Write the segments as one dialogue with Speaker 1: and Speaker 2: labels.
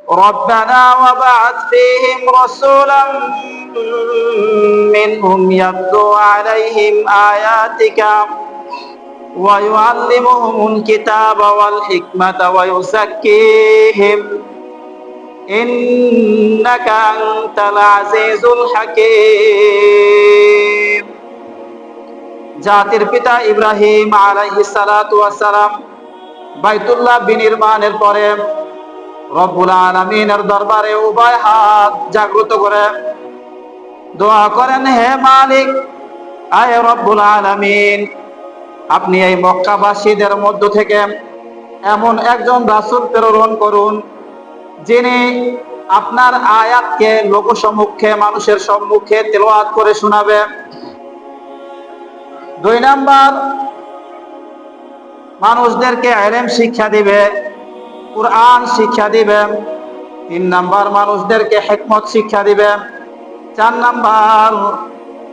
Speaker 1: ربنا وبعث فيهم رسولا منهم يتلو عليهم آياتك ويعلمهم الكتاب والحكمة ويزكيهم إنك أنت العزيز الحكيم। জাতির পিতা ইব্রাহিম আলাইহিস সালাতু ওয়াস সালাম বাইতুল্লাহ বিনির্মাণের পরে রব্বুল আলামিনের দরবারে উভয় হাত জাগ্রত করে দোয়া করেন, হে মালিক, আয় রব্বুল আলামিন, আপনি এই মক্কাবাসীদের মধ্য থেকে এমন একজন রাসূল প্রেরণ করুন যিনি আপনার আয়াতকে লোকসম্মুখে, মানুষের সম্মুখে তেলাওয়াত করে শোনাবে। 2 নাম্বার, মানুষদেরকে ইলম শিক্ষা দিবে, কুরআন শিক্ষা দিবে। 3 নাম্বার, মানুষদেরকে হিকমত শিক্ষা দিবে। 4 নাম্বার,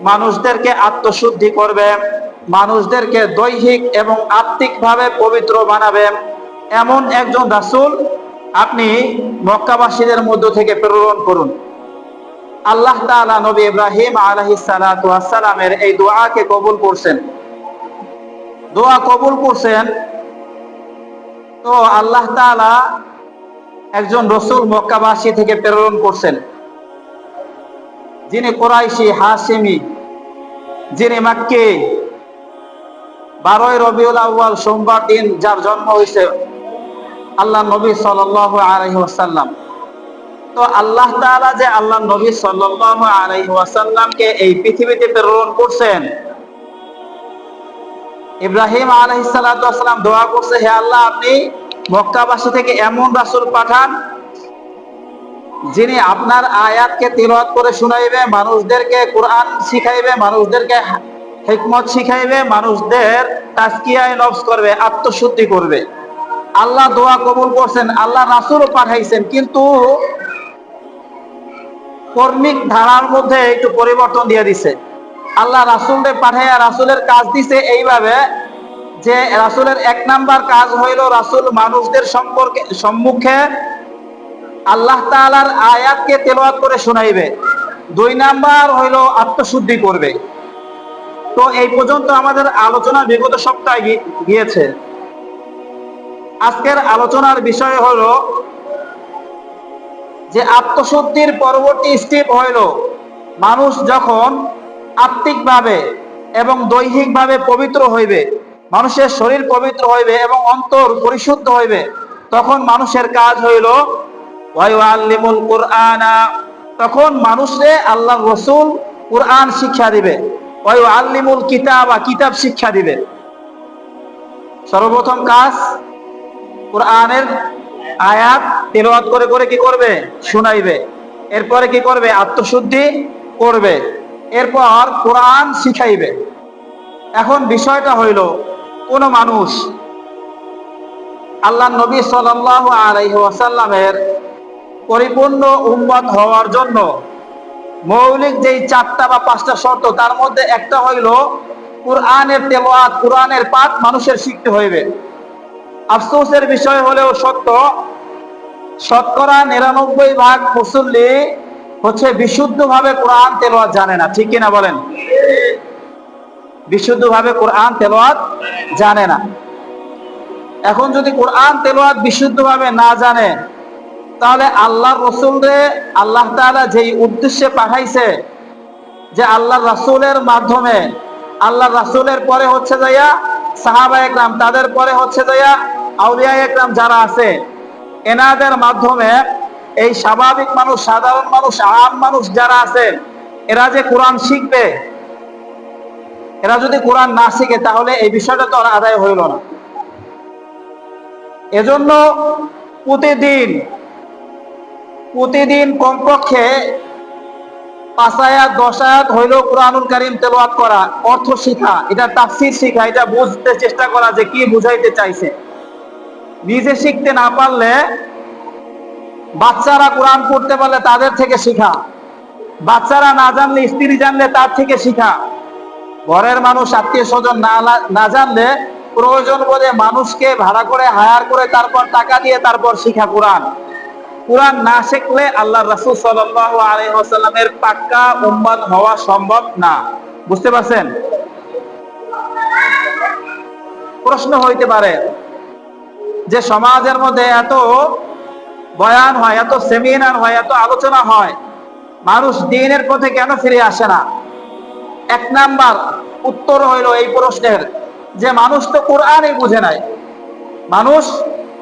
Speaker 1: মানুষদেরকে আত্মশুদ্ধি করবে, মানুষদেরকে দৈহিক এবং আত্মিকভাবে পবিত্র বানাবে। এমন একজন রাসূল আপনি মক্কাবাসীদের মধ্য থেকে প্রেরণ করুন। আল্লাহ তাআলা নবী ইব্রাহিম আলাইহিস সালাতু ওয়াস সালামের এই দোয়াকে কবুল করছেন। দোয়া কবুল করছেন তো আল্লাহ তাআলা একজন রাসূল মক্কাবাসী থেকে প্রেরণ করছেন, যিনি কুরাইশি হাশিমি, যিনি মক্কি, 12 রবিউল আউয়াল সোমবার দিন যার জন্ম হয়েছে আল্লাহ নবী সাল্লাল্লাহু আলাইহি ওয়াসাল্লাম। তো আল্লাহ তাআলা যে আল্লাহ নবী সাল্লাল্লাহু আলাইহি ওয়াসাল্লামকে এই পৃথিবীতে প্রেরণ করছেন, ইব্রাহিম আলাইহিস সালাতু ওয়াস সালাম দোয়া করছে, হে আল্লাহ, আপনি মক্কাবাসী থেকে এমন রাসূল পাঠান যিনি আপনার আয়াতকে তিলাওয়াত করে শুনাইবে, মানুষদেরকে কুরআন শিখাইবে, মানুষদেরকে হিকমত শিখাইবে, মানুষদের তাজকিয়ায়ে নফস করবে, আত্মশুদ্ধি করবে। আল্লাহ দোয়া কবুল করছেন, আল্লাহ রাসূলও পাঠাইছেন, কিন্তু কর্মিক ধারার মধ্যে একটু পরিবর্তন দিয়ে দিছে। আল্লাহ রাসূলকে পাঠাইয়া রাসূলের কাজ দিছে এইভাবে যে রাসূলের 1 নাম্বার কাজ হইল রাসূল মানুষদের সম্মুখে আল্লাহ তাআলার আয়াতকে তেলাওয়াত করে শোনাইবে। 2 নাম্বার হইল আত্মশুদ্ধি করবে। তো এই পর্যন্ত আমাদের আলোচনা বিগত সপ্তাহে গিয়েছে। আজকের আলোচনার বিষয় হলো যে আত্মশুদ্ধির পরবর্তী স্টেপ হইল মানুষ যখন আত্মিকভাবে এবং দৈহিকভাবে পবিত্র হইবে, মানুষের শরীর পবিত্র হইবে এবং অন্তর পরিশুদ্ধ হইবে, তখন মানুষের কাজ হইল ওয়ায়ুআল্লিমুল কুরআনা, তখন মানুষে আল্লাহর রাসূল কুরআন শিক্ষা দিবে। ওয়ায়ুআল্লিমুল কিতাবা, কিতাব শিক্ষা দিবে। সর্বপ্রথম কাজ কুরআনের আয়াত তেলাওয়াত করে করে কি করবে? শুনাইবে। এরপরে কি করবে? আত্মশুদ্ধি করবে। এরপর কুরআন শিখাইবে। এখন বিষয়টা হইল, কোন মানুষ আল্লাহ নবী সাল্লাল্লাহু আলাইহি ওয়াসাল্লামের পরিপূর্ণ উম্মত হওয়ার জন্য মৌলিক যেই 4টা বা 5টা শর্ত, তার মধ্যে একটা হইল কুরআনের তেলাওয়াত, কুরআনের পাঠ মানুষের শিখতে হইবে। আফসোসের বিষয় হলেও সত্য, শতকরা 99% মুসল্লি হচ্ছে বিশুদ্ধভাবে কোরআন তেলাওয়াত জানে না। ঠিক কিনা বলেন? বিশুদ্ধভাবে কোরআন তেলাওয়াত জানে না। এখন যদি কোরআন তেলাওয়াত বিশুদ্ধভাবে না জানে, তাহলে আল্লাহর রাসূলকে আল্লাহ তাআলা যেই উদ্দেশ্যে পাঠাইছে, যে আল্লাহর রাসূলের মাধ্যমে, আল্লাহর রাসূলের পরে হচ্ছে যাইয়া সাহাবায়ে কেরাম, তাদের পরে হচ্ছে যাইয়া আউলিয়ায়ে কেরাম যারা আছে, এনাদের মাধ্যমে এই স্বাভাবিক মানুষ, সাধারণ মানুষ, আম মানুষ যারা আছে, এরা যে কোরআন শিখবে, এরা যদি কোরআন না শিখে তাহলে এই বিষয়টা তো আদায় হইল না। এজন্য প্রতিদিন কমপক্ষে 5 আয়াত 10 আয়াত হইলেও কুরআনুল কারীম তেলাওয়াত করা, অর্থ শিখা, এটা তাফসীর শিখা, এটা বুঝতে চেষ্টা করা যে কি বুঝাইতে চাইছে। নিজে শিখতে না পারলে, বাচ্চারা কোরআন পড়তে পারলে তাদের থেকে শিখা, বাচ্চারা না জানলে, স্ত্রী জানলে তার থেকে শিখা, ঘরের মানুষ আত্মীয় স্বজন না জানলে প্রয়োজন বোধে মানুষকে ভাড়া করে, হায়ার করে, তারপর টাকা দিয়ে তারপর শিখা কোরআন। কোরআন না শিখলে আল্লাহ রাসূল সাল্লাল্লাহু আলাইহি ওয়াসাল্লামের পাক্কা উম্মত হওয়া সম্ভব না। বুঝতে পারছেন? প্রশ্ন হইতে পারে যে সমাজের মধ্যে এত বয়ান হয়, এত সেমিনার হয়, এত আলোচনা হয়, মানুষ দ্বীনের পথে কেন ফিরে আসে না? এক নাম্বার উত্তর হইল এই প্রশ্নের যে মানুষ তো কোরআনই বুঝে নাই। মানুষ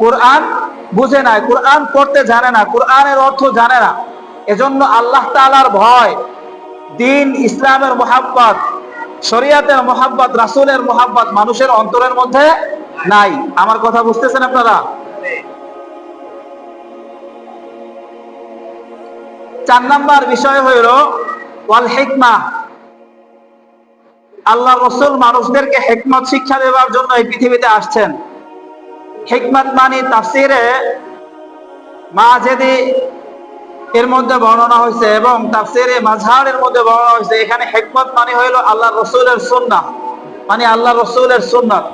Speaker 1: কোরআন বুঝে নাই, কোরআন পড়তে জানে না, কোরআনের অর্থ জানে না। এজন্য আল্লাহ তাআলার ভয়, দ্বীন ইসলামের মোহাব্বত, শরিয়াতের মোহাব্বত, রাসূলের মোহাব্বত মানুষের অন্তরের মধ্যে নাই। আমার কথা বুঝতেছেন আপনারা? 4 নাম্বার বিষয় হইল ওয়াল হিকমা। আল্লাহ রাসূল মানুষদেরকে হিকমত শিক্ষা দেওয়ার জন্য এই পৃথিবীতে আসছেন। হিকমত মানে তাফসীরে মাজিদি এর মধ্যে বর্ণনা হয়েছে এবং তাফসীরে মাজহারের মধ্যে বর্ণনা হয়েছে। এখানে হিকমত মানে হইল আল্লাহ রাসূলের সুন্নাহ, মানে আল্লাহ রাসূলের সুন্নাত।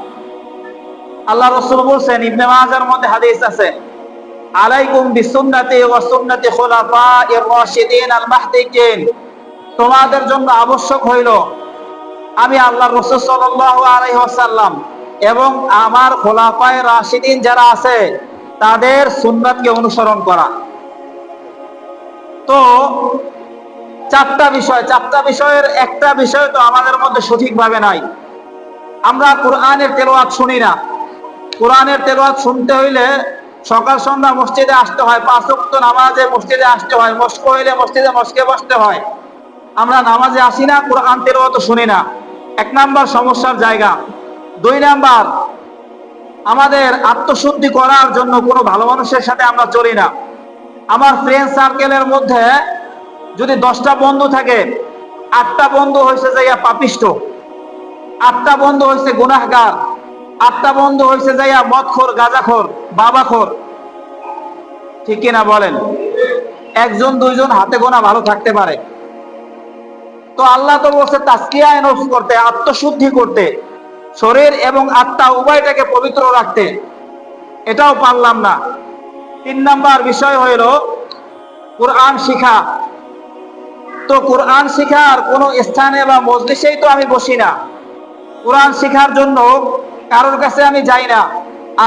Speaker 1: আল্লাহ রাসূল বলেন, ইবনে মাজার মধ্যে হাদিস আছে, আলাইকুম বিসুন্নতি ওয়া সুন্নতি খুলাফায়ে রাশিদিন আল মাহদিয়িন। তোমাদের জন্য আবশ্যক হইল আমি আল্লাহ রাসূল সাল্লাল্লাহু আলাইহি ওয়াসাল্লাম এবং আমার খুলাফায়ে রাশিদিন যারা আছে তাদের সুন্নাতকে অনুসরণ করা। তো 4টা বিষয়ের একটা বিষয় তো আমাদের মধ্যে সঠিকভাবে নাই। আমরা কোরআনের তেলাওয়াত শুনি না। কোরআনের তেলাওয়াত শুনতে হইলে সকাল সন্ধ্যা মসজিদে আসতে হয়, 5 ওয়াক্ত নামাজে মসজিদে আসতে হয়, মস্ক হইলে মস্কে বসতে হয়। আমরা নামাজে আসি না, কোরআন তেলাওয়াত শুনি না। 1 নাম্বার সমস্যার জায়গা। 2 নাম্বার, আমাদের আত্মশুদ্ধি করার জন্য কোনো ভালো মানুষের সাথে আমরা চলি না। আমার ফ্রেন্ড সার্কেলের মধ্যে যদি 10টা বন্ধু থাকে, 8টা বন্ধু হয়েছে যাইয়া পাপিষ্ট, 8টা বন্ধু হয়েছে গুনাহগার, 8টা বন্ধু হয়েছে যাইয়া মদখোর, গাঁজাখোর, বাবাখোর। ঠিক কিনা বলেন? 1জন 2জন হাতে গোনা ভালো থাকতে পারে। তো আল্লাহ তো বলছে তাজকিয়ায়ে নফস করতে, আত্মশুদ্ধি করতে, শরীর এবং আত্মা উভয়টাকে পবিত্র রাখতে। এটাও পারলাম না। 3 নাম্বার বিষয় হইল কোরআন শিখা। তো কোরআন শিখার কোন স্থানে বা মজলিসেই তো আমি বসি না। কোরআন শিখার জন্য কারোর কাছে আমি যাই না।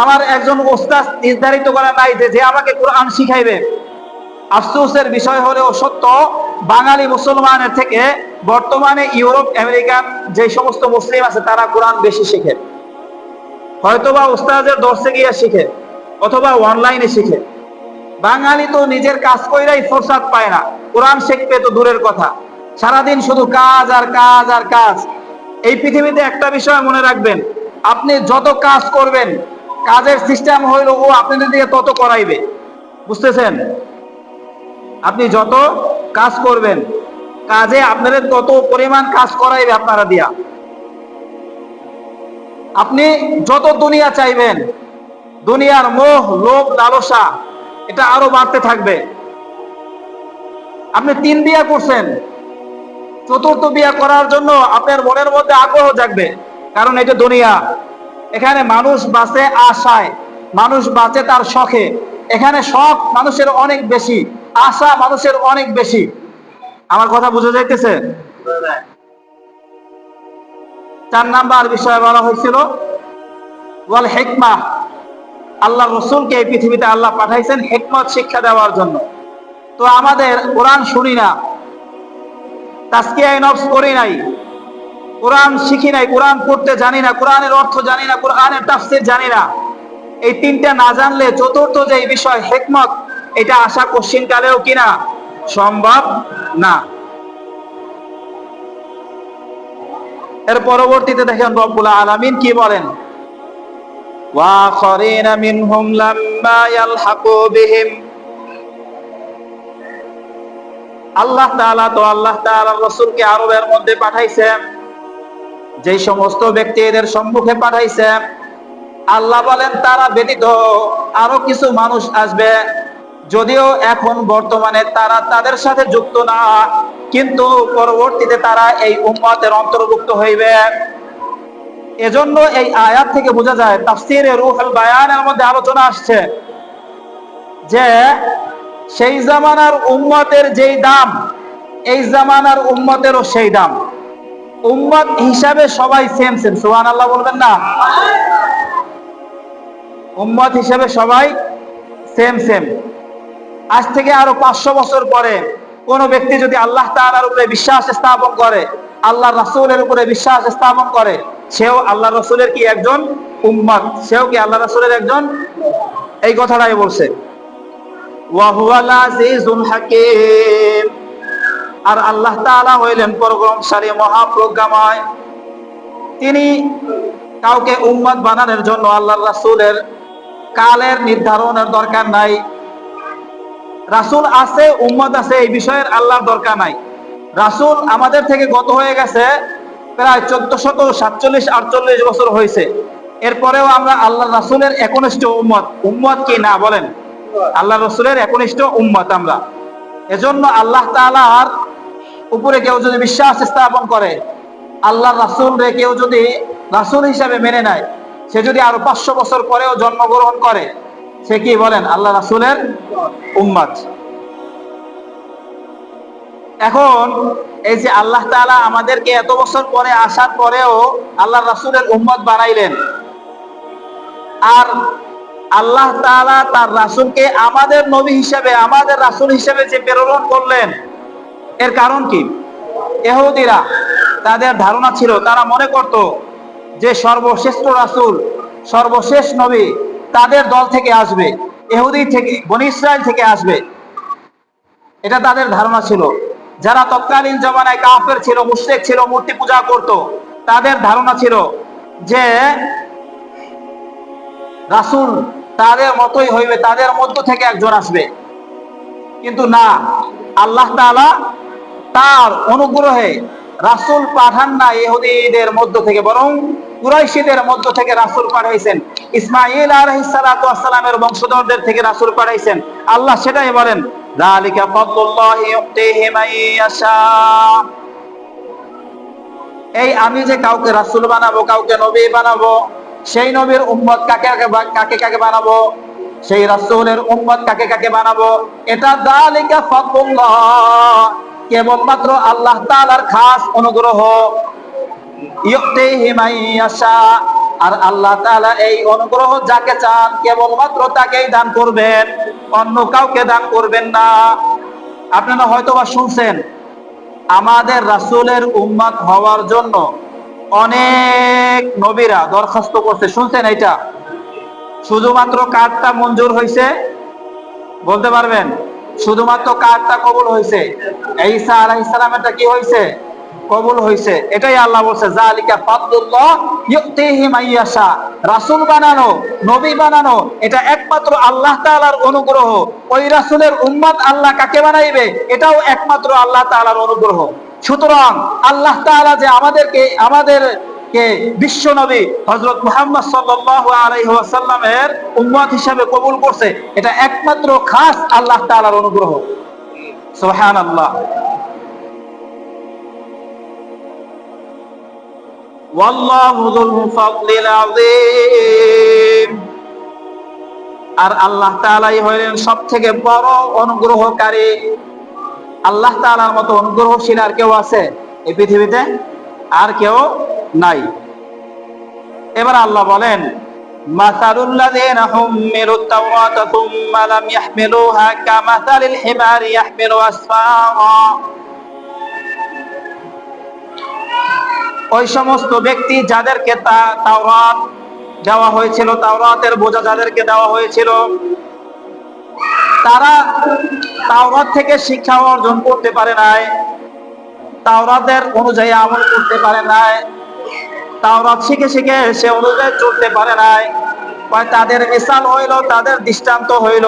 Speaker 1: আমার একজন ওস্তাদ নির্ধারিত করা নাই যে আমাকে কোরআন শিখাইবে। আফসোসের বিষয় হলেও সত্য, বাঙালি মুসলমানের থেকে বর্তমানে ইউরোপ আমেরিকান যে সমস্ত মুসলিম আছে তারা কোরআন বেশি শিখে। হয়তোবা ওস্তাদের দর্শে গিয়ে শিখে অথবা অনলাইনে শিখে। বাঙালি তো নিজের কাজ কইরাই ফুরসাত পায় না, কোরআন শিখবে তো দূরের কথা। সারাদিন শুধু কাজ আর কাজ আর কাজ। এই পৃথিবীতে একটা বিষয় মনে রাখবেন, আপনি যত কাজ করবেন কাজের সিস্টেম হইল ও আপনাদের দিয়ে তত করাইবে। বুঝতেছেন? আপনি যত কাজ করবেন কাজে আপনাদের তত পরিমাণ কাজ করাইবে আপনারা দিয়া। আপনি যত দুনিয়া চাইবেন, দুনিয়ার মোহ, লোভ, লালসা এটা আরো বাড়তে থাকবে। আপনি 3 বিয়ে করছেন, 4র্থ বিয়ে করার জন্য আপনার মনের মধ্যে আগ্রহ জাগবে, কারণ এটা দুনিয়া। এখানে মানুষ বাঁচে আশায়, মানুষ বাঁচে তার শখে। এখানে শখ মানুষের অনেক বেশি, আশা মানুষের অনেক বেশি। আমার কথা বুঝা যাইতেছে? 4 নাম্বার বিষয় বলা হয়েছিল ওয়াল হিকমা। আল্লাহ রসুলকে এই পৃথিবীতে আল্লাহ পাঠাইছেন হিকমত শিক্ষা দেওয়ার জন্য। তো আমাদের কোরআন শুনি না, তাজকিয়ায়ে নফস করি নাই, কোরআন শিখি নাই, কোরআন পড়তে জানি না, কোরআনের অর্থ জানি না, কোরআনের তাফসীর জানি না। এই 3টা না জানলে 4র্থ যে বিষয় হিকমত, এটা আশা কোশ্চিন কালেও কিনা সম্ভব না। এর পরবর্তীতে দেখেন রব্বুল আলামিন কি বলেন, ওয়া আখারিনা মিনহুম লাম্মা ইয়ালহাকু বিহিম। আল্লাহ তাআলা রাসূলকে আরবের মধ্যে পাঠাইছেন। যে সমস্ত ব্যক্তি এদের সম্মুখে পাঠাইছেন, আল্লাহ বলেন তারা ব্যতীত আরো কিছু মানুষ আসবে, যদিও এখন বর্তমানে তারা তাদের সাথে যুক্ত না, কিন্তু পরবর্তীতে তারা এই উম্মতের অন্তর্ভুক্ত হইবে। এজন্য এই আয়াত থেকে বোঝা যায়, তাফসীরে রূহুল বায়ানের মধ্যে আলোচনা আসছে যে সেই জামানার উম্মতের যেই দাম এই জামানার উম্মতেরও সেই দাম। উম্মত হিসাবে সবাই সেম সেম, সুবহানাল্লাহ বলবেন না? উম্মত হিসাবে সবাই সেম সেম। আজ থেকে আরো 500 বছর পরে কোন ব্যক্তি যদি আল্লাহ তাআলার উপরে বিশ্বাস স্থাপন করে, আল্লাহ রাসূলের উপরে বিশ্বাস স্থাপন করে, সেও আল্লাহ রাসূলের কি একজন উম্মত, সেও কি আল্লাহ রাসূলের একজন, এই কথাটাই বলছে। ওয়া হুয়াল আজিজুল হাকীম। আর আল্লাহ তাআলা হইলেন পরাক্রমশালী, মহাপ্রজ্ঞাময়। তিনি কাউকে উম্মত বানানোর জন্য আল্লাহর রাসূলের কালের নির্ধারণের দরকার নাই। রাসূল আছে, উম্মত আছে, এই বিষয়ের আল্লাহর দরকার নাই। রাসূল আমাদের থেকে গত হয়ে গেছে প্রায় 1447-48 বছর হয়েছে। এরপরেও আমরা আল্লাহ রাসূলের একনিষ্ঠ উম্মত। উম্মত কি না বলেন? আল্লাহ রাসূলের একনিষ্ঠ উম্মত আমরা। এজন্য আল্লাহ তাআলার উপরে কেউ যদি বিশ্বাস স্থাপন করে, আল্লাহ রাসূলরে কেউ যদি রাসূল হিসাবে মেনে নেয়, সে যদি আরো 500 বছর পরেও জন্মগ্রহণ করে, সে কি বলেন? আল্লাহ রাসূলের উম্মত। এখন এই যে আল্লাহ তাআলা আমাদেরকে এত বছর পরে আসার পরেও আল্লাহ রাসূলের উম্মত বানাইলেন, আর আল্লাহ তাআলা তার রাসূলকে আমাদের নবী হিসেবে, আমাদের রাসূল হিসেবে যে প্রেরণ করলেন, এর কারণ কি? ইহুদিরা, তাদের ধারণা ছিল, তারা মনে করত যে সর্বশ্রেষ্ঠ রাসূল, সর্বশেষ নবী তাদের দল থেকে আসবে, ইহুদি থেকে, বনী ইসরাইল থেকে আসবে। এটা তাদের ধারণা ছিল। যারা তৎকালীন জমানায় কাফের ছিল, মুশরিক ছিল, মূর্তি পূজা করত, তাদের ধারণা ছিল যে রাসূল তাদের মতোই হইবে, তাদের মধ্য থেকে একজন আসবে। কিন্তু না, আল্লাহ তাআলা তার অনুগ্রহে রাসূল পাঠান না ইহুদিদের মধ্য থেকে, বরং কুরাইশীদের মধ্য থেকে রাসূল পাঠাইছেন। ইসমাঈল আলাইহিস সালাতু ওয়াস সালামের বংশধরদের থেকে রাসূল পাঠাইছেন। আল্লাহ সেটাই বলেন, যালিকা ফাদলুল্লাহি ইউতিহি মান ইয়াশা। এই আমি যে কাউকে রাসূল বানাবো, কাউকে নবী বানাবো, সেই নবীর উম্মত কাকে কাকে বানাবো, সেই রাসূলের উম্মত কাকে কাকে বানাবো, এটা যালিকা ফাদলুল্লাহ, কেবলমাত্র আল্লাহ তাআলার খাস অনুগ্রহ। ইউতিহি মান ইয়াশা, আর আল্লাহ তাআলা এই অনুগ্রহ যাকে চান কেবলমাত্র তাকেই দান করবেন, অন্য কাউকে দান করবেন না। আপনারা হয়তোবা শুনছেন, আমাদের রাসূলের উম্মত হওয়ার জন্য অনেক নবীরা দরখাস্ত করছে, শুনছেন এটা? শুধুমাত্র কার্ডটা মঞ্জুর হয়েছে, বলতে পারবেন? শুধুমাত্র কার্ডটা কবুল হয়েছে। ঈসা আলাইহিস সালামেরটা কি হয়েছে? কবুল হয়েছে। এটাই আল্লাহ বলছে, যালিকা ফাদলুল্লাহ ইউতিহি মান ইয়াশা। রাসূল বানানো, নবী বানানো, এটা একমাত্র আল্লাহ তাআলার অনুগ্রহ। ওই রাসূলের উম্মত আল্লাহ কাকে বানাইবে, এটাও একমাত্র আল্লাহ তাআলার অনুগ্রহ। সুতরাং আল্লাহ তাআলা যে আমাদেরকে বিশ্ব নবী হযরত মুহাম্মদ সাল্লাল্লাহু আলাইহি ওয়াসাল্লামের উম্মত হিসেবে কবুল করছে, এটা একমাত্র খাস আল্লাহ তাআলার অনুগ্রহ। সুবহানাল্লাহ। ওয়াল্লাহু যুল ফাদলিল আযীম। আর আল্লাহ তাআলাই হলেন সবথেকে বড় অনুগ্রহকারী। আল্লাহ তাআলার মতো অনুগ্রহশীল আর কেউ আছে এই পৃথিবীতে? আর কেউ নাই। এবার আল্লাহ বলেন, মাসালুল লাযিনা হুম্মিলুত তাওরাতা সুম্মা লাম ইয়াহমিলুহা কামাসালিল হিমারি ইয়াহমিলু আসফারা। ওই সমস্ত ব্যক্তি যাদেরকে তাওরাত দেওয়া হয়েছিল, তাওরাতের বোঝা যাদেরকে দেওয়া হয়েছিল, তারা তাওরাত থেকে শিক্ষা অর্জন করতে পারে নাই, তাওরাতের অনুযায়ী আমল করতে পারে নাই, তাওরাত শিখে শিখে সে অনুযায়ী চলতে পারে নাই। তাদের মিসাল হইল, তাদের দৃষ্টান্ত হইল,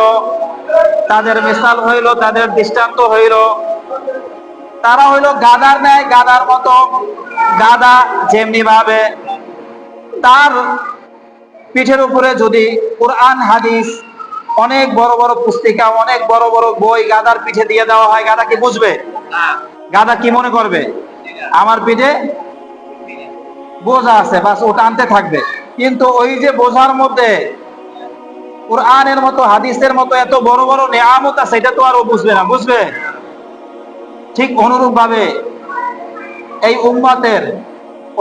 Speaker 1: তাদের মিসাল হইল, তাদের দৃষ্টান্ত হইল, তারা হইল গাধার ন্যায়, গাধার মতো। গাধা যেমনি ভাবে তার পিঠের উপরে যদি কোরআন হাদিস, অনেক বড় বড় পুস্তিকা, অনেক বড় বড় বই গাধার পিঠে দিয়ে দেওয়া হয়, গাধা কি বুঝবে? গাধা কি মনে করবে? আমার পিঠে বোঝা আছে, বাস ও টানতে থাকবে। কিন্তু ওই যে বোঝার মধ্যে কোরআনের মতো হাদিসের মতো এত বড় বড় নেয়ামত আছে, এটা তো আর ও বুঝবে না, বুঝবে? ঠিক অনুরূপ ভাবে এই উম্মতের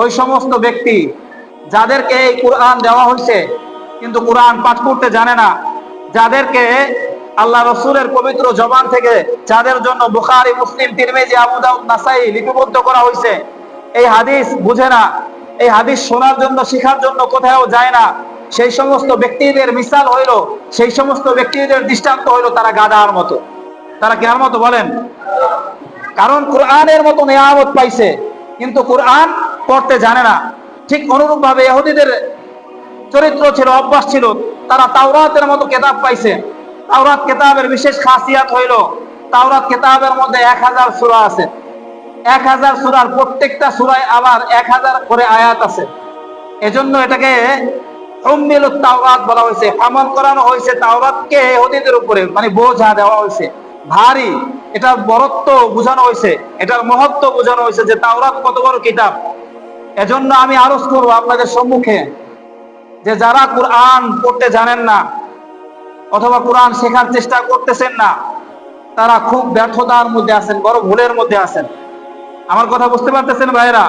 Speaker 1: ওই সমস্ত ব্যক্তি যাদেরকে এই কোরআন দেওয়া হয়েছে কিন্তু কোরআন পাঠ করতে জানে না, যাদেরকে আল্লাহ রসুলের পবিত্র জবান থেকে, যাদের জন্য বুখারী, মুসলিম, তিরমিজি, আবু দাউদ, নাসাই লিপিবদ্ধ করা হয়েছে, এই হাদিস বুঝে না, এই হাদিস শোনার জন্য, শেখার জন্য কোথাও যায় না, সেই সমস্ত ব্যক্তিদের মিসাল হইল, সেই সমস্ত ব্যক্তিদের দৃষ্টান্ত হইল তারা গাধার মতো। তারা কার মতো বলেন? কারণ কোরআনের মতো নিয়ামত পাইছে কিন্তু কোরআন পড়তে জানে না। ঠিক অনুরূপ ভাবে ইহুদিদের চরিত্র ছিল, অভ্যাস ছিল, তারা তাওরাতের মতো কেতাব পাইছে। তাওরাত কেতাবের বিশেষ খাসিয়াত হইল তাওরাত কেতাবের মধ্যে 1000 সূরা আছে। 1000 সূরার প্রত্যেকটা সূরায় আবার 1000 করে আয়াত আছে। এজন্য এটাকে উম্মিলুত তাওরাত বলা হয়েছে। আমল করানো হয়েছে তাওরাতকে ইহুদিদের উপরে, মানে বোঝা দেওয়া হয়েছে, ভারী। এটার বরত্ব বোঝানো হয়েছে, এটার মহত্ব বোঝানো হয়েছে যে তাওরাত কত বড় কিতাব। এজন্য আমি আরজ করব আপনাদের সম্মুখে যে যারা কোরআন পড়তে জানেন না অথবা কোরআন শেখার চেষ্টা করতেছেন না, তারা খুব ব্যর্থতার মধ্যে আছেন, বড় ভুলের মধ্যে আছেন। আমার কথা বুঝতে পারতেছেন ভাইরা?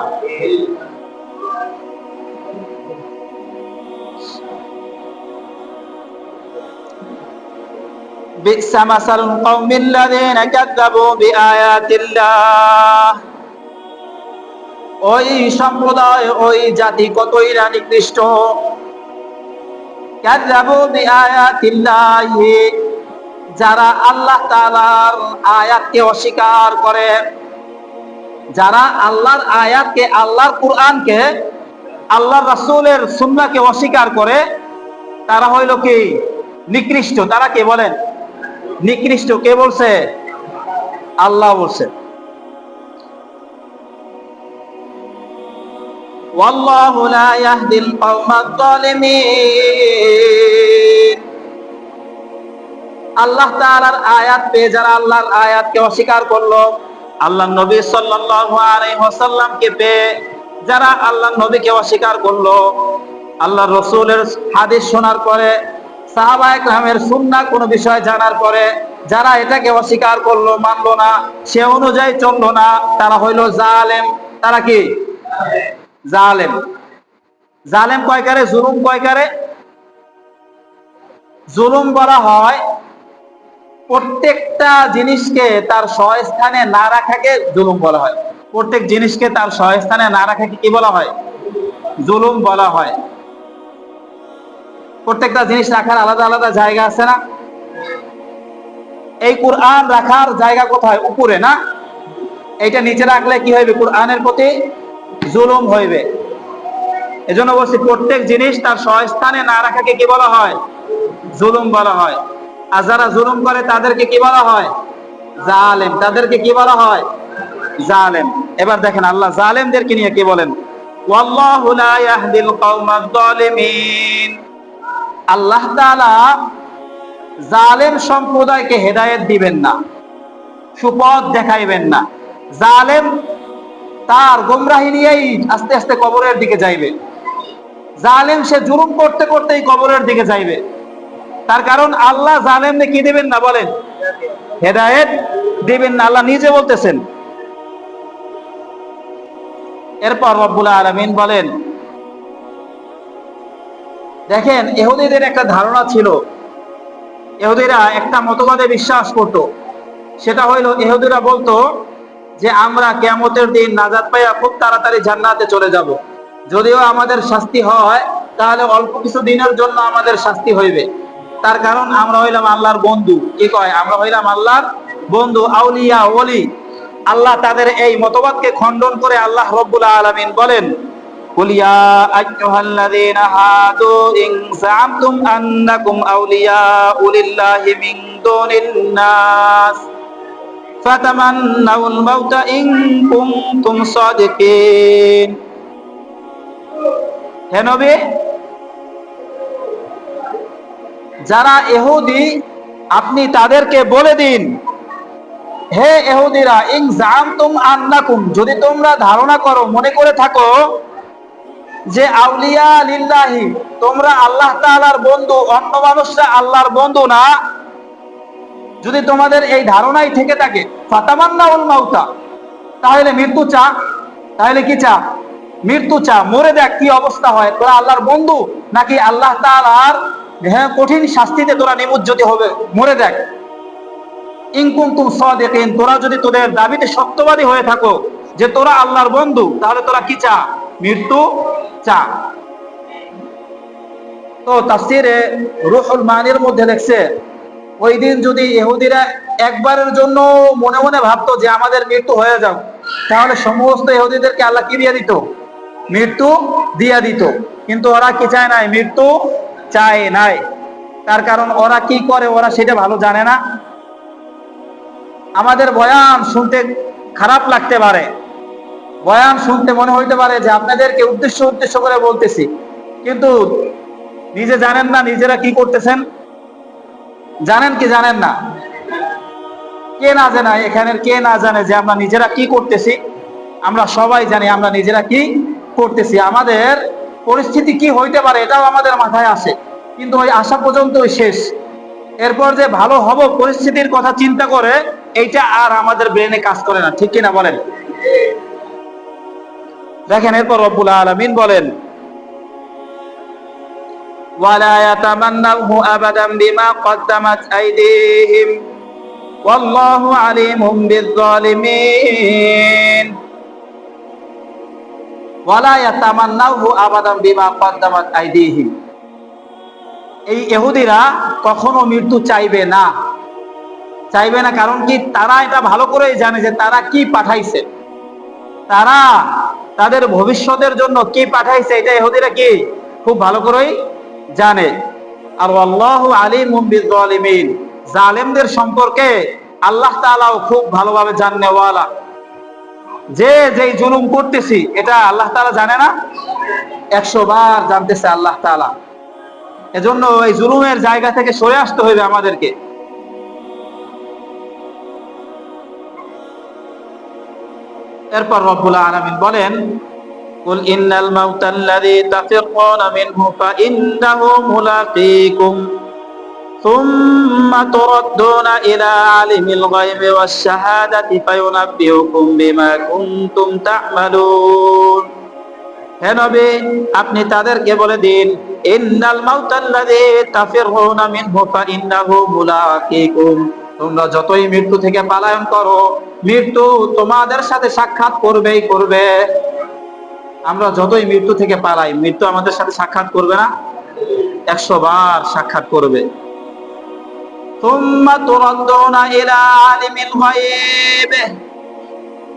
Speaker 1: বি'সা মাসালুল কওমিল্লাযীনা কাযযাবু বিআয়াতিল্লাহ। ওই সম্প্রদায়, ওই জাতি কতই না নিকৃষ্ট। কাযযাবু বিআয়াতিল্লাহি, যারা আল্লাহ তাআলার আয়াতকে অস্বীকার করে, যারা আল্লাহর আয়াতকে, আল্লাহর কোরআনকে, আল্লাহর রাসূলের সুন্নাহকে অস্বীকার করে, তারা হইল কি? নিকৃষ্ট। তারা কে বলেন? নিকৃষ্ট। কে বলছে? আল্লাহ বলছে। ওয়াল্লাহু লা ইয়াহদিল কওমাজ জালিমিন। আল্লাহ তাআলার আয়াত পেয়ে যারা আল্লাহর আয়াতকে অস্বীকার করলো, আল্লাহর নবী সাল্লাল্লাহু আলাইহি ওয়াসাল্লামকে পেয়ে যারা আল্লাহর নবীকে অস্বীকার করলো, আল্লাহর রাসূলের হাদিস শোনার পরে, সাহাবায়ে কেরামের সুন্নাহ কোনো বিষয় জানার পরে যারা এটাকে অস্বীকার করলো, মানলো না, সে অনুযায়ী চললো না, তারা হইল জালেম। তারা কি? জালেম। জালেম কয়কারে? জুলুম কয়কারে? জুলুম বলা হয় প্রত্যেকটা জিনিসকে তার স্বস্থানে না রাখাকে জুলুম বলা হয়। প্রত্যেক জিনিসকে তার স্বস্থানে না রাখাকে কি বলা হয়? জুলুম বলা হয়। প্রত্যেকটা জিনিস রাখার আলাদা আলাদা জায়গা আছে না? এই কোরআন রাখার জায়গা কোথায়? উপরে না? এইটা নিচে রাখলে কি হইবে? কোরআনের প্রতি জুলুম হইবে। এজন্য বলছি প্রত্যেক জিনিস তার স্বস্থানে না রাখাকে কি বলা হয়? জুলুম বলা হয়। আর যারা জুলুম করে তাদেরকে কি বলা হয়? জালেম। তাদেরকে কি বলা হয়? জালেম। এবার দেখেন আল্লাহ জালেমদেরকে নিয়ে কি বলেন? ওয়াল্লাহু লা ইয়াহদিল কওমাজ জালিমিন। আল্লাহ তাআলা জালেম সম্প্রদায়কে হেদায়েত দিবেন না, সুপথ দেখাইবেন না। জালেম তার গোমরাহি নিয়েই আস্তে আস্তে কবরের দিকে যাইবে। জালেম সে জুলুম করতে করতেই কবরের দিকে যাইবে। তার কারণ আল্লাহ জালেমকে কি দিবেন না? বলেন, হেদায়েত দিবেন না। আল্লাহ নিজে বলতেছেন। এরপর রব্বুল আলামিন বলেন, দেখেন ইহুদিদের একটা ধারণা ছিল, ইহুদিরা একটা মতবাদে বিশ্বাস করত। সেটা হইল ইহুদিরা বলতো যে আমরা কিয়ামতের দিন নাজাত পাইয়া খুব তাড়াতাড়ি জান্নাতে চলে যাব। যদিও আমাদের শাস্তি হয় তাহলে অল্প কিছু দিনের জন্য আমাদের শাস্তি হইবে। তার কারণ আমরা হইলাম আল্লাহর বন্ধু। কি কয়? আমরা হইলাম আল্লাহর বন্ধু, আউলিয়া, ওলি। আল্লাহ তাদের এই মতবাদকে খণ্ডন করে আল্লাহ রব্বুল আলামিন বলেন, কুল ইয়া আইয়ুহাল্লাযীনা হাদু ইন যা'আমতুম আন্নাকুম আউলিয়াউ লিল্লাহি মিন দুনিন নাস ফাতামান্নাউল মাউতা ইন কুনতুম সাদিকিন। হে নবী, যারা ইহুদি আপনি তাদেরকে বলে দিন, হে ইহুদিরা, ইন যা'আমতুম আন্নাকুম, যদি তোমরা ধারণা করো, মনে করে থাকো, যে আউলিয়া লিল্লাহি, তোমরা আল্লাহ তাআলার বন্ধু, অন্য মানুষরা আল্লাহর বন্ধু না, যদি তোমাদের এই ধারণাই থেকে থাকে, ফাতামান্নাউল মাউতা, তাহলে মৃত্যু চা, তাহলে কি চা? মৃত্যু চা, মরে দেখ কি অবস্থা হয়। তোরা আল্লাহর বন্ধু নাকি আল্লাহ তাআলার কঠিন শাস্তিতে তোরা নিমজ্জিত হবে, মরে দেখ। ইন কুনতুম সাদিকিন, তোরা যদি তোদের দাবিতে সত্যবাদী হয়ে থাকো যে তোরা আল্লাহর বন্ধু, তাহলে তোরা কি চা? মৃত্যু চা। তো তাফসীরে রুহুল মানির মধ্যে লেখছে, ওই দিন যদি ইহুদিরা একবারের জন্য মনে মনে ভাবতো যে আমাদের মৃত্যু হয়ে যাও, তাহলে সমস্ত ইহুদিদেরকে আল্লাহ কি দিয়ে দিত? মৃত্যু দিয়া দিত। কিন্তু ওরা কি চায় নাই? মৃত্যু চায় নাই। তার কারণ ওরা কি করে ওরা সেটা ভালো জানে না। আমাদের বয়ান শুনতে খারাপ লাগতে পারে, বয়ান শুনতে মনে হইতে পারে যে আপনাদেরকে উদ্দেশ্য উদ্দেশ্য করে বলতেছি, কিন্তু নিজে জানেন না নিজেরা কি করতেছেন? জানেন কি জানেন না? কে না জানে? এখানের কে না জানে যে আমরা নিজেরা কি করতেছি? আমরা সবাই জানি আমরা নিজেরা কি করতেছি। আমাদের পরিস্থিতি কি হইতে পারে এটাও আমাদের মাথায় আসে, কিন্তু ওই আসা পর্যন্তই শেষ। এরপর যে ভালো হব পরিস্থিতির কথা চিন্তা করে, এইটা আর আমাদের ব্রেনে কাজ করে না, ঠিক কিনা বলেন? দেখেন এরপর রব্বুল আলামিন বলেন, ওয়ালা ইয়াতামান্নাহু আবাদান বিমা কদ্দামাত আইদিহিম ওয়াল্লাহু আলিমুম বিয-যালিমিন। ওয়ালা ইয়াতামান্নাহু আবাদান বিমা কদ্দামাত আইদিহিম, এই ইহুদিরা কখনো মৃত্যু চাইবে না, চাইবে না। কারণ কি? তারা এটা ভালো করেই জানে যে তারা কি পাঠাইছে, তারা তাদের ভবিষ্যতের জন্য কি পাঠাইছে, এটা ইহুদিরা কি খুব ভালো করেই জানে। আর আল্লাহু আলিমুম বিয-যালিমিন, জালেমদের সম্পর্কে আল্লাহ তাআলাও খুব ভালোভাবে জানেওয়ালা। যে যেই জুলুম করতেছি এটা আল্লাহ তাআলা জানে না? 100 বার জানতেছে আল্লাহ তাআলা। এজন্য এই জুলুমের জায়গা থেকে সরে আসতে হবে আমাদেরকে। এরপর রব্বুল আলামিন বলেন, কুল ইন্নাল মাউতাল্লাযী তাফিরুনা মিনহু ফাইন্নাহু মুলাকীকুম সুম্মা তুরাদ্দুনা ইলা আলিমিল গায়বি ওয়াশ শাহাদাতি ফায়ুনাব্বিউকুম বিমা কুনতুম তা'মালুন। হে নবী, আপনি তাদেরকে বলে দিন, ইন্নাল মাউতাল্লাযী তাফিরুনা মিনহু ফাইন্নাহু মুলাকীকুম, তোমরা যতই মৃত্যু থেকে পলায়ন করো, মৃত্যু তোমাদের সাথে সাক্ষাৎ করবেই করবে। আমরা যতই মৃত্যু থেকে পালাই, মৃত্যু আমাদের সাথে সাক্ষাৎ করবে না? 100 বার সাক্ষাৎ করবে। সুম্মা তুরাদ্দুনা ইলা আলিমিল গায়বি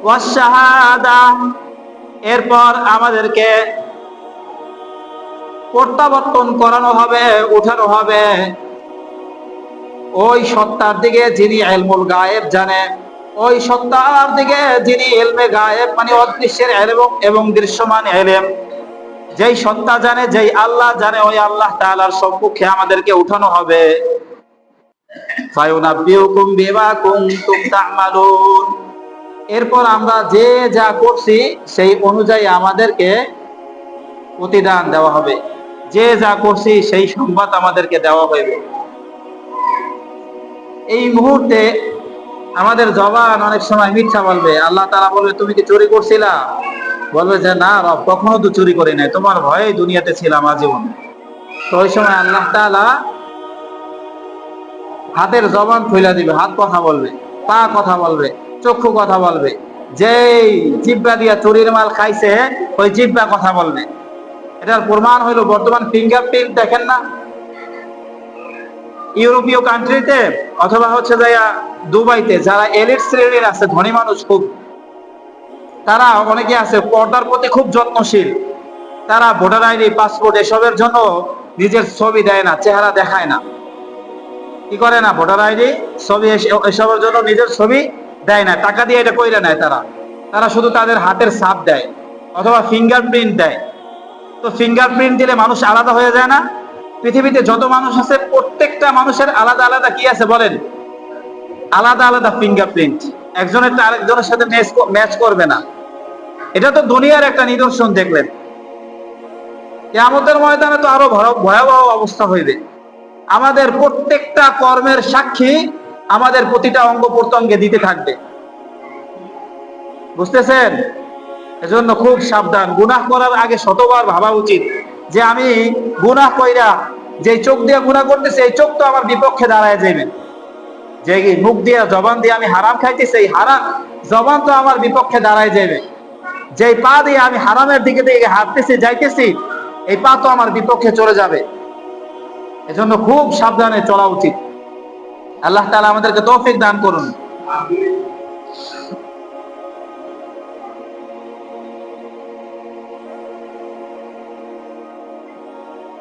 Speaker 1: ওয়াশ শাহাদা, এরপর আমাদেরকে প্রত্যাবর্তন করানো হবে, উঠানো হবে ওই সত্তার দিকে যিনি ইলমুল গায়েব জানে, ওই সত্তার দিকে যিনি ইলমে গায়েব মানে অদৃশ্যের ইলম এবং দৃশ্যমান ইলম, যেই সত্তা জানে, যেই আল্লাহ জানে, ওই আল্লাহ তাআলার সম্মুখে আমাদেরকে উঠানো হবে। ফায়ুনাব্বিউকুম বিমা কুনতুম তা'মালুন, এরপর আমরা যে যা করছি সেই অনুযায়ী আমাদেরকে প্রতিদান দেওয়া হবে। যে যা করছি সেই সংবাদ আমাদেরকে দেওয়া হইবে। এই মুহূর্তে আমাদের জবান অনেক সময় মিথ্যা বলবে। আল্লাহ তাআলা বলবে, তুমি কি চুরি করছিলা? বলবে যে না রব, কখনো তো চুরি করি নাই, তোমার ভয়ে দুনিয়াতে ছিলাম আজীবন। তো ওই সময় আল্লাহ তাআলা হাতের জবান খুলে দিবে, হাত কথা বলবে, পা কথা বলবে, চক্ষু কথা বলবে। যেই জিহ্বা দিয়া চুরির মাল খাইছে ওই জিহ্বা কথা বলবে। এটার প্রমাণ হইলো বর্তমান ফিঙ্গারপ্রিন্ট দেখেন না, ইউরোপীয় কান্ট্রিতে অথবা হচ্ছে যাইয়া দুবাইতে যারা এলিট শ্রেণীর আছে, ধনী মানুষ খুব, তারা অনেকে আছে পর্দার প্রতি খুব যত্নশীল। তারা ভোটার আইডি, পাসপোর্ট এসবের জন্য নিজের ছবি দেয় না, চেহারা দেখায় না। কি করে না? ভোটার আইডি, ছবি এসবের জন্য নিজের ছবি দেয় না, টাকা দিয়ে এটা কইরা নেয় তারা। তারা শুধু তাদের হাতের ছাপ দেয় অথবা ফিঙ্গারপ্রিন্ট দেয়। তো ফিঙ্গারপ্রিন্ট দিলে মানুষ আলাদা হয়ে যায় না? পৃথিবীতে যত মানুষ আছে প্রত্যেকটা মানুষের আলাদা আলাদা কি আছে বলেন? আলাদা আলাদা ফিঙ্গারপ্রিন্ট। একজনের আরেকজনের সাথে ম্যাচ করবে না। এটা তো দুনিয়ার একটা নিদর্শন দেখলেন। কিয়ামতের ময়দানে তো আরো ভয়াবহ অবস্থা হইবে। আমাদের প্রত্যেকটা কর্মের সাক্ষী আমাদের প্রতিটা অঙ্গ প্রত্যঙ্গে দিতে থাকবে। বুঝতেছেন? এজন্য খুব সাবধান। গুনাহ করার আগে শতবার ভাবা উচিত যে আমি গুনাহ কইরা যে চোখ দিয়ে গুনাহ করতেছে, এই চোখ তো আমার বিপক্ষে দাঁড়ায় যাবে। যে মুখ দিয়ে জবান দিয়ে আমি হারাম খাইতেছি, এই হারাম জবান তো আমার বিপক্ষে দাঁড়ায় যাবে। যে পা দিয়ে আমি হারামের দিকে দিকে হাঁটতেছি যাইতেছি, এই পা তো আমার বিপক্ষে চলে যাবে। এজন্য খুব সাবধানে চলা উচিত। আল্লাহ তাআলা আমাদেরকে তৌফিক দান করুন।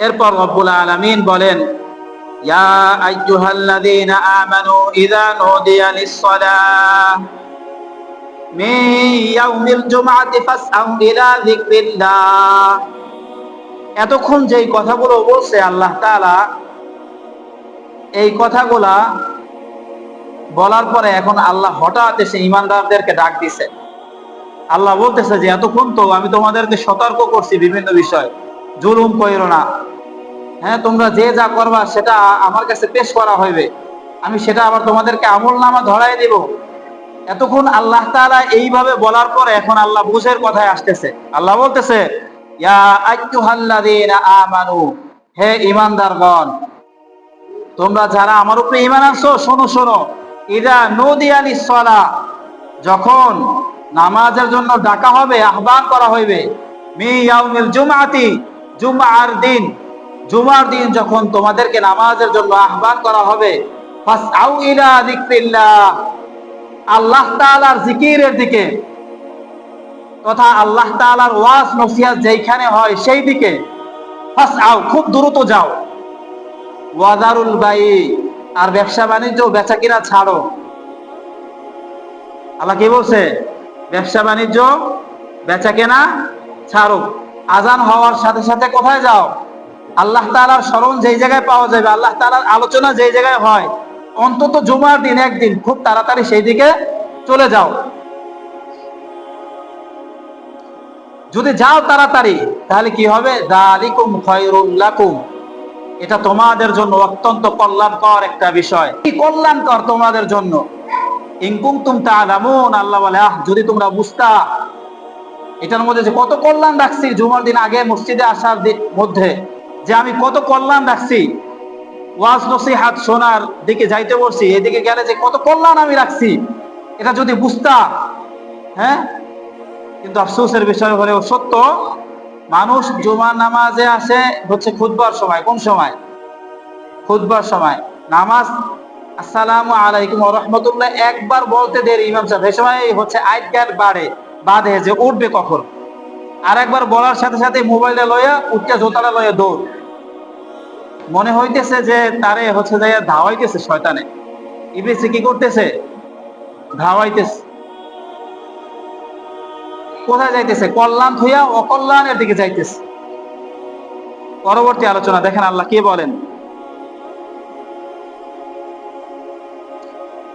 Speaker 1: এরপর রব্বুল আলামিন বলেন, ইয়া আইয়ুহাল্লাযীনা আমানু ইযা নুদিয়া লিস-সালাহ মিন ইয়াউমিল জুমআতি ফাসআউ ইলা যিকরিল্লাহ। এতক্ষণ যেই কথাগুলো বলছে আল্লাহ তাআলা, এই কথাগুলা বলার পরে এখন আল্লাহ হঠাৎ এসে ঈমানদারদেরকে ডাক দিছে। আল্লাহ বলতেছে যে এতক্ষণ তো আমি তোমাদেরকে সতর্ক করছি বিভিন্ন বিষয়, জুলুম কইরো না, হ্যাঁ তোমরা যে যা করবা সেটা আমার কাছে পেশ করা হইবে, আমি সেটা আবার তোমাদেরকে আমলনামা ধরাই দিব। এতক্ষণ আল্লাহ তাআলা এইভাবে বলার পরে এখন আল্লাহ বুঝের কথায় আসতেছে। আল্লাহ বলতেছে, ইয়া আইয়ুহাল্লাযীনা আমানু, হে ঈমানদারগণ, তোমরা যারা আমার উপরে ঈমান আনছো, শোনো শোনো, ইযা নুদিয়া লিস-সালাহ, যখন নামাজের জন্য ডাকা হবে, আহ্বান করা হইবে, মি ইয়াউমিল জুমআতি, জুমার দিন যখন তোমাদেরকে নামাজের জন্য আহ্বান করা হবে, ফাসআউ ইলা যিকরিল্লাহ, আল্লাহ তাআলার জিকিরের দিকে, তথা আল্লাহ তাআলার ওয়াজ নসিহত যেখানে হয় সেই দিকে, ফাসআউ, খুব দ্রুত যাও, ওয়াজারুল বাই, আর ব্যবসা বাণিজ্য বেচা কিনা ছাড়ো। আল্লাহ কি বলছে? ব্যবসা বাণিজ্য বেচা কেনা ছাড়ো। আজান হওয়ার সাথে সাথে কোথায় যাও? আল্লাহ তাআলার স্মরণ যেই জায়গায় পাওয়া যাবে, আল্লাহ তাআলার আলোচনা যেই জায়গায় হয়, অন্তত জুমার দিন একদিন খুব তাড়াতাড়ি সেই দিকে চলে যাও। যদি যাও তাড়াতাড়ি, তাহলে কি হবে? যালিকুম খায়রুল লাকুম, এটা তোমাদের জন্য অত্যন্ত কল্যাণকর একটা বিষয়। কি কল্যাণকর তোমাদের জন্য? ইন কুনতুম তা'লামুন, আল্লাহ বলে, যদি তোমরা বুঝতা এটার মধ্যে যে কত কল্যাণ রাখছি, জুমার দিন আগে মসজিদে আসার মধ্যে যে আমি কত কল্যাণ রাখছি, ওয়াজ নসিহত শোনার দিকে যাইতে বলছি, এদিকে গেলে যে কত কল্যাণ আমি রাখছি, এটা যদি বুঝতা। হ্যাঁ, কিন্তু আফসোসের বিষয় হলেও সত্য, মানুষ জুমার নামাজে আসে হচ্ছে খুতবার সময়। কোন সময়? খুতবার সময়। নামাজ আসসালামু আলাইকুম ওয়া রাহমাতুল্লাহ একবার বলতে দেরি ইমাম সাহেব, এই সময় হচ্ছে আইকার বাদে যে উঠবে কখন, আর একবার বলার সাথে সাথে মোবাইলটা লইয়া উঠতে জোতাটা লইয়া দৌড়। মনে হইতেছে যে তারে হচ্ছে যাইয়া ধাওয়াইতেছে শয়তানে। ইবলিস কি করতেছে? ধাওয়াইতেছে। কোথায় যাইতেছে? কল্যাণ হইয়া অকল্যাণের দিকে যাইতেছে। পরবর্তী আলোচনা দেখেন আল্লাহ কি বলেন,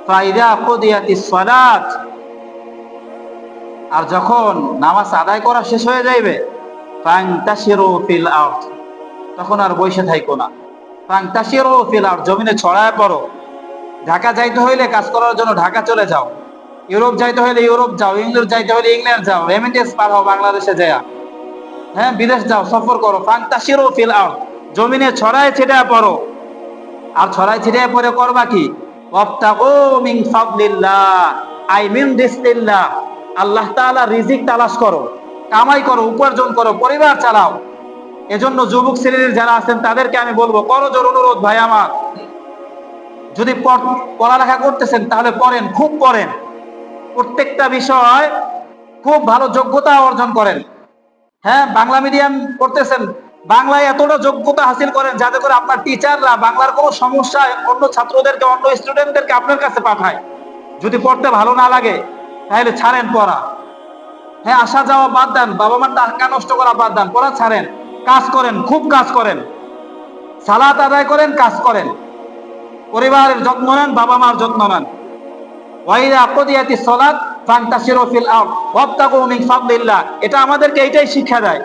Speaker 1: ফাইদা কুদিয়াতিস সালাত, আর যখন নামাজ আদায় করা শেষ হয়ে যাইবে, ফান্তাশিরু ফিল আরদ, তখন আর বসে থাইকো না। ফান্তাশিরু ফিল আরদ, জমিনে ছড়ায় পড়ো। ঢাকা যাইতে হইলে, কাজ করার জন্য ঢাকা চলে যাও। ইউরোপ যাইতে হইলে ইউরোপ যাও, ইংল্যান্ড যাইতে হইলে ইংল্যান্ড যাও, রেমিটেন্স পার হও বাংলাদেশে যায়া। হ্যাঁ, বিদেশ যাও, সফর করো। ফান্তাশিরু ফিল আরদ, জমিনে ছড়ায় ছিটায় পড়ো। আর ছড়ায় ছিটায় পড়ে করবা কি? ওয়াবতাগু মিন ফাদলিল্লাহ, আই মিন রিজকিল্লাহ, আল্লাহ তাআলা রিজিক তালাশ করো, কামাই করো, উপার্জন করো, পরিবার চালাও। এজন্য যুবক শ্রেণীর যারা আছেন তাদেরকে আমি বলবো, করজোর অনুরোধ ভাই আমার, যদি পড়ালেখা করতেছেন তাহলে পড়েন, খুব পড়েন, প্রত্যেকটা বিষয় খুব ভালো যোগ্যতা অর্জন করেন। হ্যাঁ, বাংলা মিডিয়াম করতেছেন, বাংলায় এতটা যোগ্যতা হাসিল করেন যাতে করে আপনার টিচাররা বাংলার কোনো সমস্যায় অন্য ছাত্রদেরকে, অন্য স্টুডেন্টদেরকে আপনার কাছে পাঠায়। যদি পড়তে ভালো না লাগে তাহলে ছাড়েন পড়া। হ্যাঁ, আসা যাওয়া বাদ দেন, বাবা মার টাকা নষ্ট করা বাদ দেন, পড়া ছাড়েন, কাজ করেন, খুব কাজ করেন, সালাত আদায় করেন, কাজ করেন, পরিবারের যত্ন নেন, বাবা মার যত্ন নেন। ওয়াইদা কুদিয়াতিস সালাত ফান্তাশিরু ফিল আরদ ওয়াবতাগু মিন ফাদলিল্লাহ, এটা আমাদেরকে এইটাই শিক্ষা দেয়।